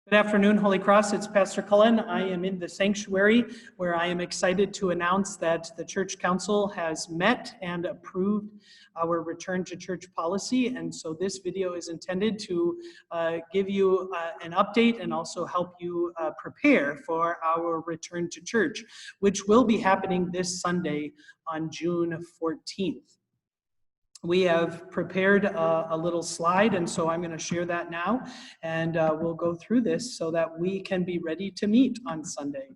Good afternoon, Holy Cross. It's Pastor Culynn. I am in the sanctuary where I am excited to announce that the Church Council has met and approved our return to church policy. And so this video is intended to give you an update and also help you prepare for our return to church, which will be happening this Sunday on June 14th. We have prepared a little slide, and so I'm going to share that now, and we'll go through this so that we can be ready to meet on Sunday.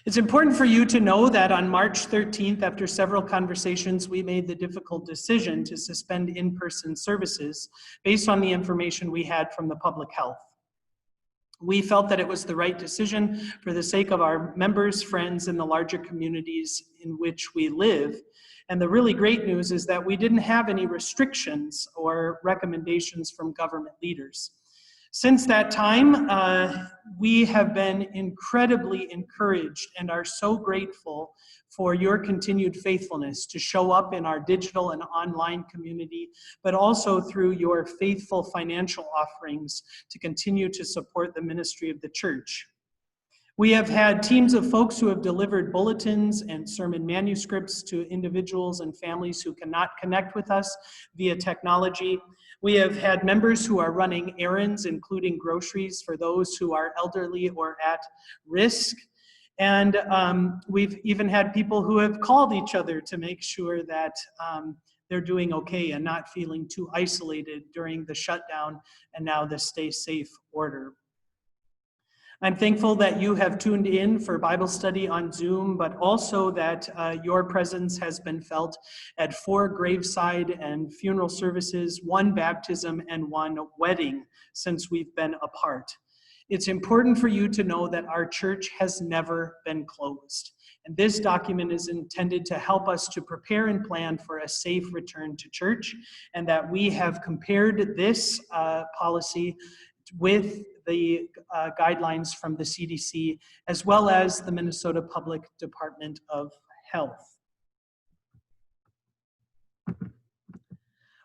It's important for you to know that on March 13th, after several conversations, we made the difficult decision to suspend in-person services based on the information we had from the public health. We felt that it was the right decision for the sake of our members, friends, and the larger communities in which we live. And the really great news is that we didn't have any restrictions or recommendations from government leaders. Since that time, we have been incredibly encouraged and are so grateful for your continued faithfulness to show up in our digital and online community, but also through your faithful financial offerings to continue to support the ministry of the church. We have had teams of folks who have delivered bulletins and sermon manuscripts to individuals and families who cannot connect with us via technology. We have had members who are running errands, including groceries for those who are elderly or at risk. And we've even had people who have called each other to make sure that they're doing okay and not feeling too isolated during the shutdown and now the stay safe order. I'm thankful that you have tuned in for Bible study on Zoom, but also that your presence has been felt at 4 graveside and funeral services, 1 baptism, and 1 wedding since we've been apart. It's important for you to know that our church has never been closed. And this document is intended to help us to prepare and plan for a safe return to church, and that we have compared this policy with the guidelines from the CDC, as well as the Minnesota Public Department of Health.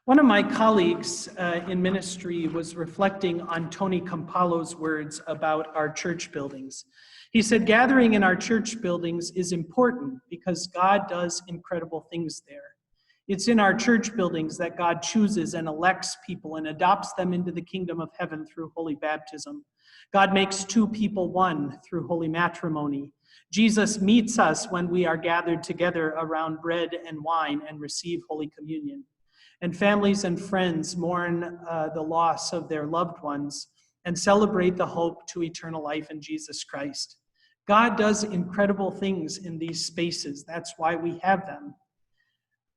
One of my colleagues in ministry was reflecting on Tony Campolo's words about our church buildings. He said, gathering in our church buildings is important because God does incredible things there. It's in our church buildings that God chooses and elects people and adopts them into the kingdom of heaven through holy baptism. God makes 2 people one through holy matrimony. Jesus meets us when we are gathered together around bread and wine and receive Holy Communion. And families and friends mourn the loss of their loved ones and celebrate the hope to eternal life in Jesus Christ. God does incredible things in these spaces. That's why we have them.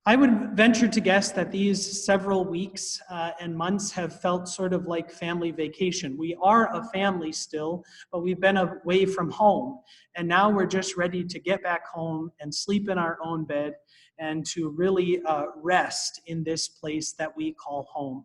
I would venture to guess that these several weeks and months have felt sort of like family vacation. We are a family still, but we've been away from home. And now we're just ready to get back home and sleep in our own bed and to really rest in this place that we call home.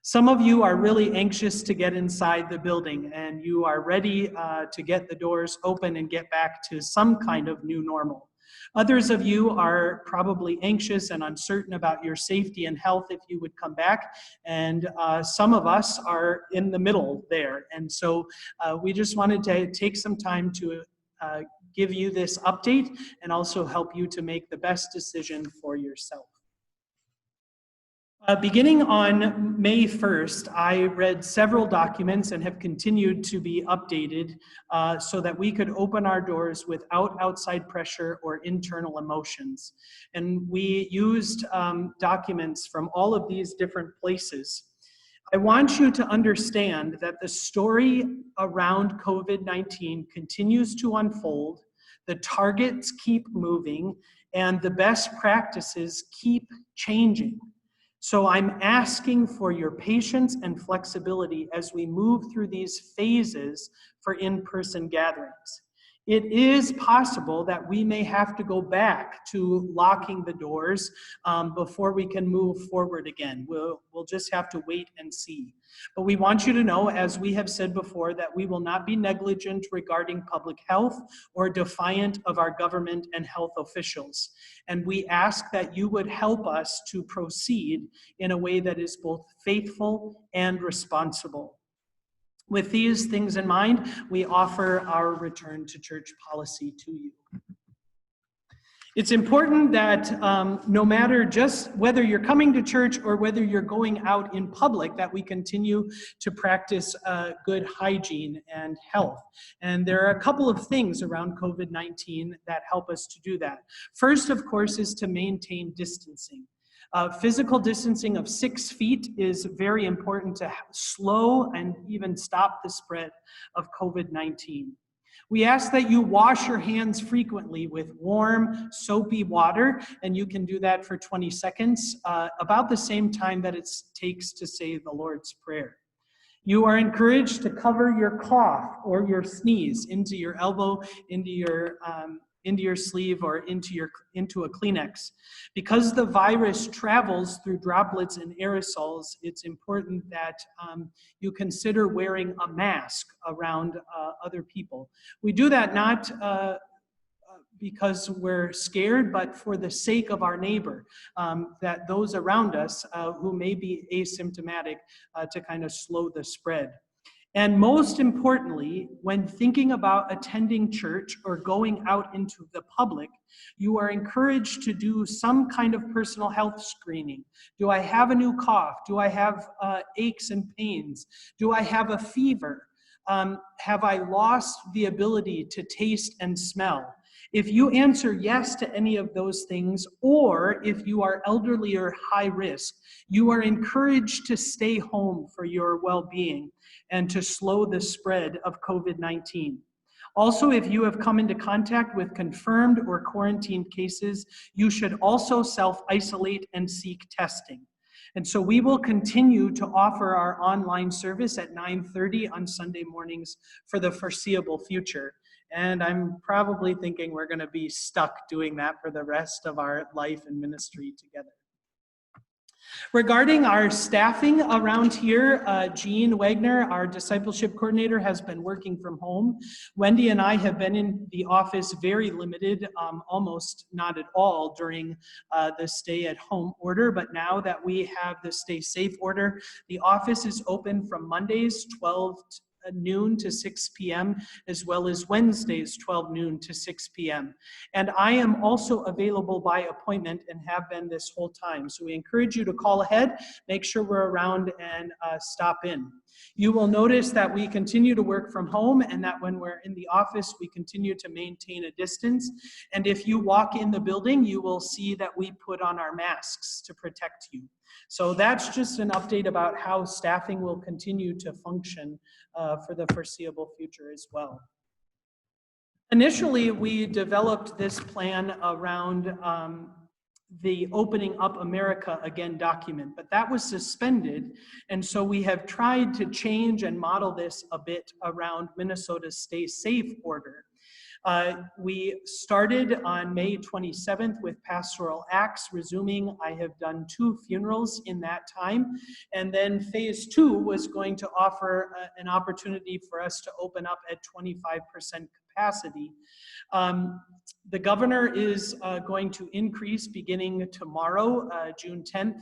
Some of you are really anxious to get inside the building, and you are ready to get the doors open and get back to some kind of new normal. Others of you are probably anxious and uncertain about your safety and health if you would come back, and some of us are in the middle there. And so we just wanted to take some time to give you this update and also help you to make the best decision for yourself. Beginning on May 1st, I read several documents and have continued to be updated so that we could open our doors without outside pressure or internal emotions. And we used documents from all of these different places. I want you to understand that the story around COVID-19 continues to unfold, the targets keep moving, and the best practices keep changing. So I'm asking for your patience and flexibility as we move through these phases for in-person gatherings. It is possible that we may have to go back to locking the doors before we can move forward again. We'll just have to wait and see. But we want you to know, as we have said before, that we will not be negligent regarding public health or defiant of our government and health officials. And we ask that you would help us to proceed in a way that is both faithful and responsible. With these things in mind, we offer our return to church policy to you. It's important that no matter just whether you're coming to church or whether you're going out in public, that we continue to practice good hygiene and health. And there are a couple of things around COVID-19 that help us to do that. First, of course, is to maintain distancing. Physical distancing of 6 feet is very important to slow and even stop the spread of COVID-19. We ask that you wash your hands frequently with warm, soapy water, and you can do that for 20 seconds, about the same time that it takes to say the Lord's Prayer. You are encouraged to cover your cough or your sneeze into your elbow, into your sleeve, or into a Kleenex. Because the virus travels through droplets and aerosols, it's important that you consider wearing a mask around other people. We do that not because we're scared, but for the sake of our neighbor, that those around us who may be asymptomatic, to kind of slow the spread. And most importantly, when thinking about attending church or going out into the public, you are encouraged to do some kind of personal health screening. Do I have a new cough? Do I have aches and pains? Do I have a fever? Have I lost the ability to taste and smell? If you answer yes to any of those things, or if you are elderly or high risk, you are encouraged to stay home for your well-being and to slow the spread of COVID-19. Also, if you have come into contact with confirmed or quarantined cases, you should also self-isolate and seek testing. And so we will continue to offer our online service at 9:30 on Sunday mornings for the foreseeable future. And I'm probably thinking we're going to be stuck doing that for the rest of our life and ministry together. Regarding our staffing around here, Jean Wagner, our discipleship coordinator, has been working from home. Wendy and I have been in the office very limited, almost not at all during the stay-at-home order, but now that we have the stay safe order, the office is open from Mondays 12 noon to 6 p.m., as well as Wednesdays, 12 noon to 6 p.m. And I am also available by appointment and have been this whole time. So we encourage you to call ahead, make sure we're around, and stop in. You will notice that we continue to work from home and that when we're in the office, we continue to maintain a distance. And if you walk in the building, you will see that we put on our masks to protect you. So that's just an update about how staffing will continue to function for the foreseeable future as well. Initially, we developed this plan around the Opening Up America Again document, but that was suspended, and so we have tried to change and model this a bit around Minnesota's Stay Safe order. We started on May 27th with Pastoral Acts resuming. I have done 2 funerals in that time. And then phase 2 was going to offer an opportunity for us to open up at 25% capacity. The governor is going to increase beginning tomorrow, June 10th,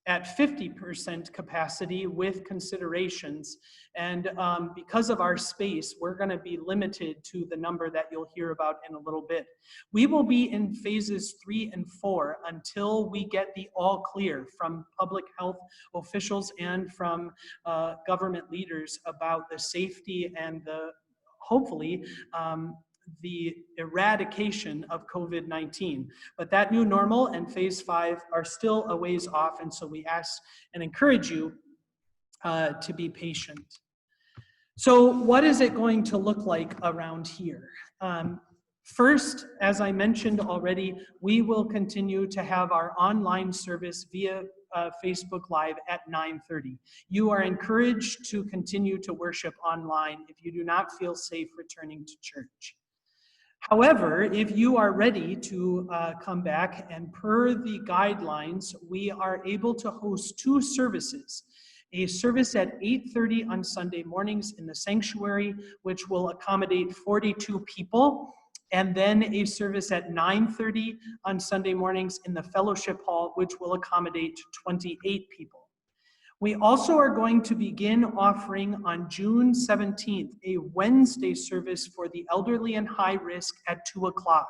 at 50% capacity with considerations. And because of our space, we're going to be limited to the number that you'll hear about in a little bit. We will be in phases 3 and 4 until we get the all clear from public health officials and from government leaders about the safety and the, hopefully, the eradication of COVID-19. But that new normal and phase 5 are still a ways off, and so we ask and encourage you to be patient. So what is it going to look like around here? First, as I mentioned already, we will continue to have our online service via Facebook Live at 9:30. You are encouraged to continue to worship online if you do not feel safe returning to church. However, if you are ready to come back, and per the guidelines, we are able to host 2 services. A service at 8:30 on Sunday mornings in the sanctuary, which will accommodate 42 people, and then a service at 9:30 on Sunday mornings in the fellowship hall, which will accommodate 28 people. We also are going to begin offering on June 17th a Wednesday service for the elderly and high risk at 2 o'clock.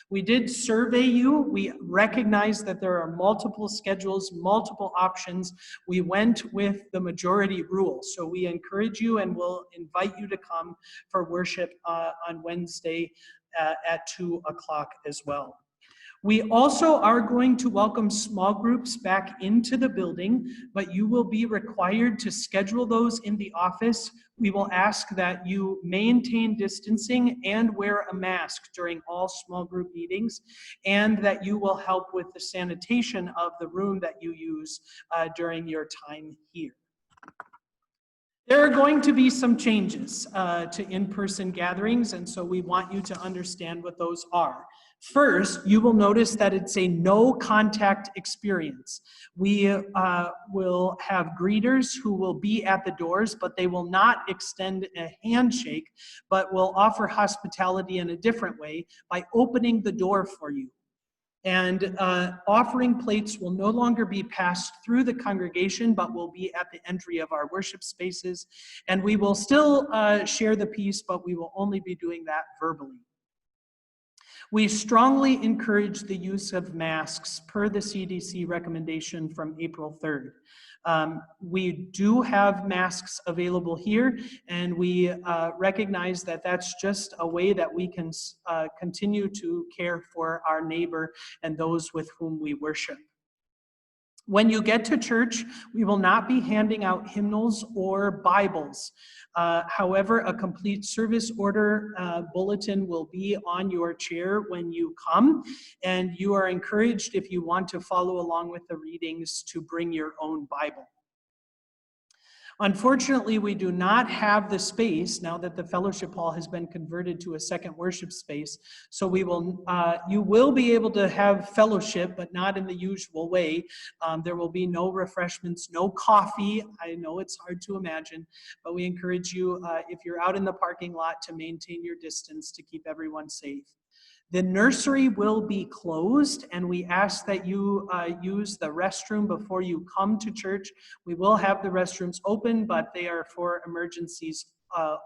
We did survey you. We recognize that there are multiple schedules, multiple options. We went with the majority rule. So we encourage you and will invite you to come for worship on Wednesday at 2 o'clock as well. We also are going to welcome small groups back into the building, but you will be required to schedule those in the office. We will ask that you maintain distancing and wear a mask during all small group meetings, and that you will help with the sanitation of the room that you use during your time here. There are going to be some changes to in-person gatherings, and so we want you to understand what those are. First, you will notice that it's a no contact experience. We will have greeters who will be at the doors, but they will not extend a handshake, but will offer hospitality in a different way by opening the door for you. And offering plates will no longer be passed through the congregation, but will be at the entry of our worship spaces. And we will still share the peace, but we will only be doing that verbally. We strongly encourage the use of masks per the CDC recommendation from April 3rd. We do have masks available here, and we recognize that that's just a way that we can continue to care for our neighbor and those with whom we worship. When you get to church, we will not be handing out hymnals or Bibles. However, a complete service order bulletin will be on your chair when you come, and you are encouraged, if you want to follow along with the readings, to bring your own Bible. Unfortunately, we do not have the space now that the fellowship hall has been converted to a second worship space. So you will be able to have fellowship, but not in the usual way. There will be no refreshments, no coffee. I know it's hard to imagine, but we encourage you, if you're out in the parking lot, to maintain your distance to keep everyone safe. The nursery will be closed, and we ask that you use the restroom before you come to church. We will have the restrooms open, but they are for emergencies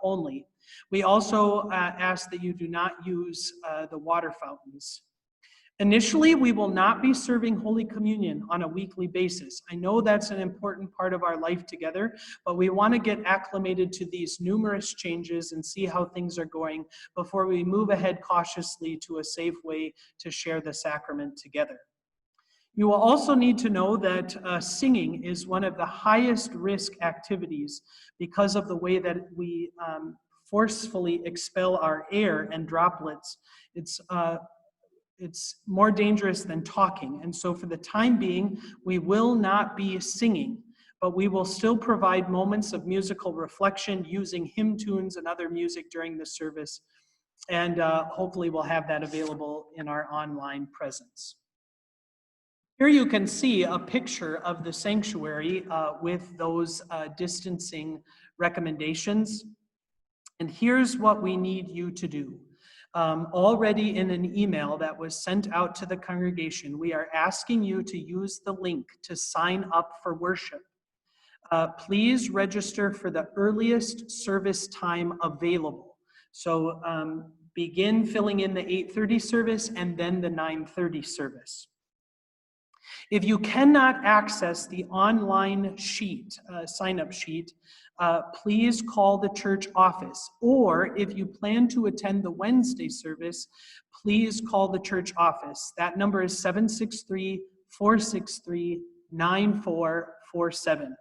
only. We also ask that you do not use the water fountains. Initially, we will not be serving Holy Communion on a weekly basis. I know that's an important part of our life together, but we want to get acclimated to these numerous changes and see how things are going before we move ahead cautiously to a safe way to share the sacrament together. You will also need to know that singing is one of the highest risk activities because of the way that we forcefully expel our air and droplets. It's more dangerous than talking. And so for the time being, we will not be singing, but we will still provide moments of musical reflection using hymn tunes and other music during the service. And hopefully we'll have that available in our online presence. Here you can see a picture of the sanctuary with those distancing recommendations. And here's what we need you to do. Already in an email that was sent out to the congregation, we are asking you to use the link to sign up for worship. Please register for the earliest service time available. So begin filling in the 8:30 service and then the 9:30 service. If you cannot access the online sheet, sign-up sheet, please call the church office. Or if you plan to attend the Wednesday service, please call the church office. That number is 763-463-9447.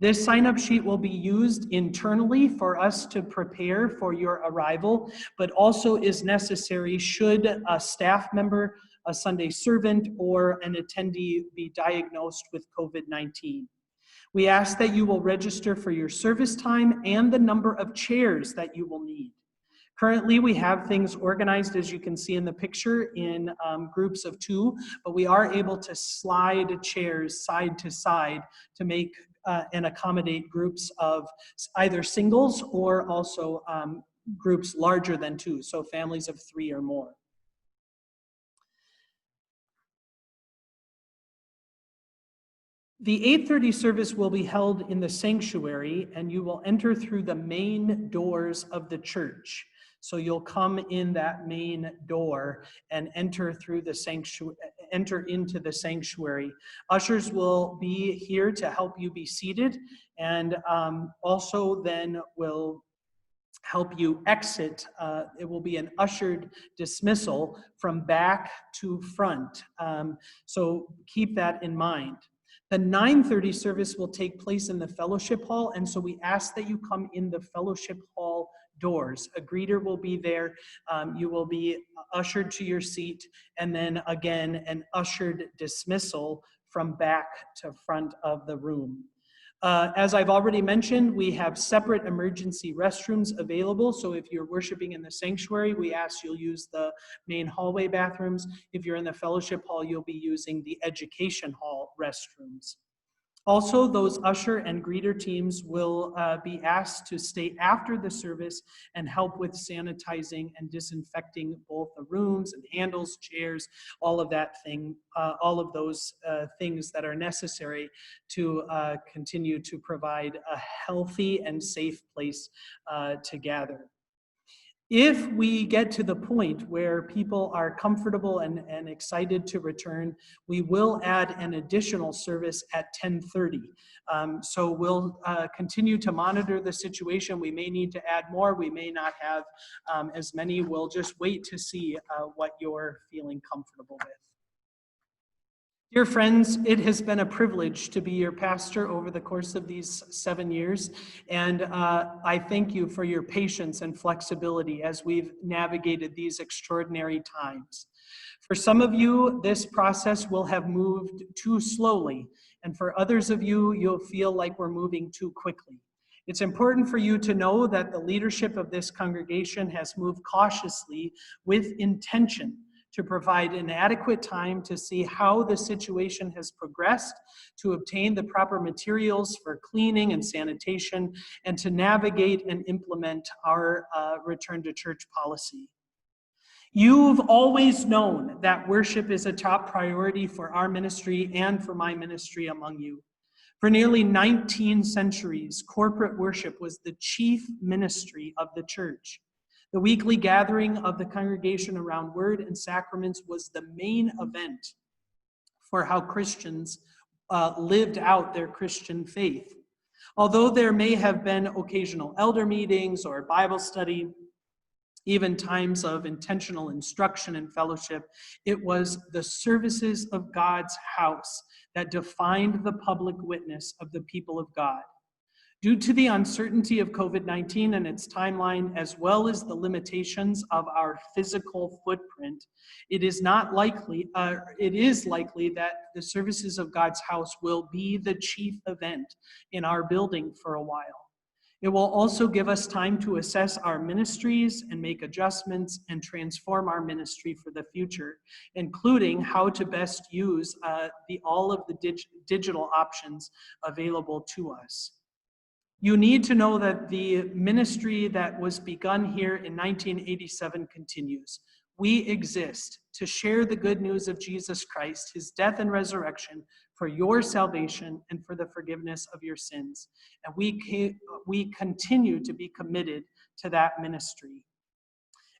This sign-up sheet will be used internally for us to prepare for your arrival, but also is necessary should a staff member, a Sunday servant, or an attendee be diagnosed with COVID-19. We ask that you will register for your service time and the number of chairs that you will need. Currently, we have things organized, as you can see in the picture, in groups of 2, but we are able to slide chairs side to side to make and accommodate groups of either singles or also groups larger than 2, so families of 3 or more. The 8:30 service will be held in the sanctuary, and you will enter through the main doors of the church. So you'll come in that main door and enter through the sanctuary, enter into the sanctuary. Ushers will be here to help you be seated, and also then will help you exit. It will be an ushered dismissal from back to front. So keep that in mind. The 9:30 service will take place in the fellowship hall, and so we ask that you come in the fellowship hall doors. A greeter will be there. You will be ushered to your seat, and then again, an ushered dismissal from back to front of the room. As I've already mentioned, we have separate emergency restrooms available. So if you're worshiping in the sanctuary, we ask you'll use the main hallway bathrooms. If you're in the fellowship hall, you'll be using the education hall restrooms. Also, those usher and greeter teams will be asked to stay after the service and help with sanitizing and disinfecting both the rooms and handles, chairs, all of that thing, all of those things that are necessary to continue to provide a healthy and safe place to gather. If we get to the point where people are comfortable and excited to return, we will add an additional service at 10:30. So we'll continue to monitor the situation. We may need to add more. We may not have as many. We'll just wait to see what you're feeling comfortable with. Dear friends, it has been a privilege to be your pastor over the course of these 7 years, and I thank you for your patience and flexibility as we've navigated these extraordinary times. For some of you, this process will have moved too slowly, and for others of you, you'll feel like we're moving too quickly. It's important for you to know that the leadership of this congregation has moved cautiously with intention to provide an adequate time to see how the situation has progressed, to obtain the proper materials for cleaning and sanitation, and to navigate and implement our return to church policy. You've always known that worship is a top priority for our ministry and for my ministry among you. For nearly 19 centuries, corporate worship was the chief ministry of the church. The weekly gathering of the congregation around word and sacraments was the main event for how Christians lived out their Christian faith. Although there may have been occasional elder meetings or Bible study, even times of intentional instruction and fellowship, it was the services of God's house that defined the public witness of the people of God. Due to the uncertainty of COVID-19 and its timeline, as well as the limitations of our physical footprint, it is likely that the services of God's house will be the chief event in our building for a while. It will also give us time to assess our ministries and make adjustments and transform our ministry for the future, including how to best use all of the digital options available to us. You need to know that the ministry that was begun here in 1987 continues. We exist to share the good news of Jesus Christ, his death and resurrection for your salvation and for the forgiveness of your sins. And we continue to be committed to that ministry.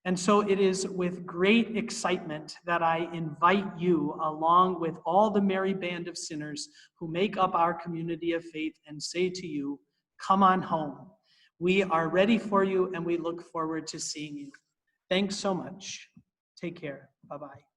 And so it is with great excitement that I invite you, along with all the merry band of sinners who make up our community of faith, and say to you, come on home. We are ready for you, and we look forward to seeing you. Thanks so much. Take care. Bye-bye.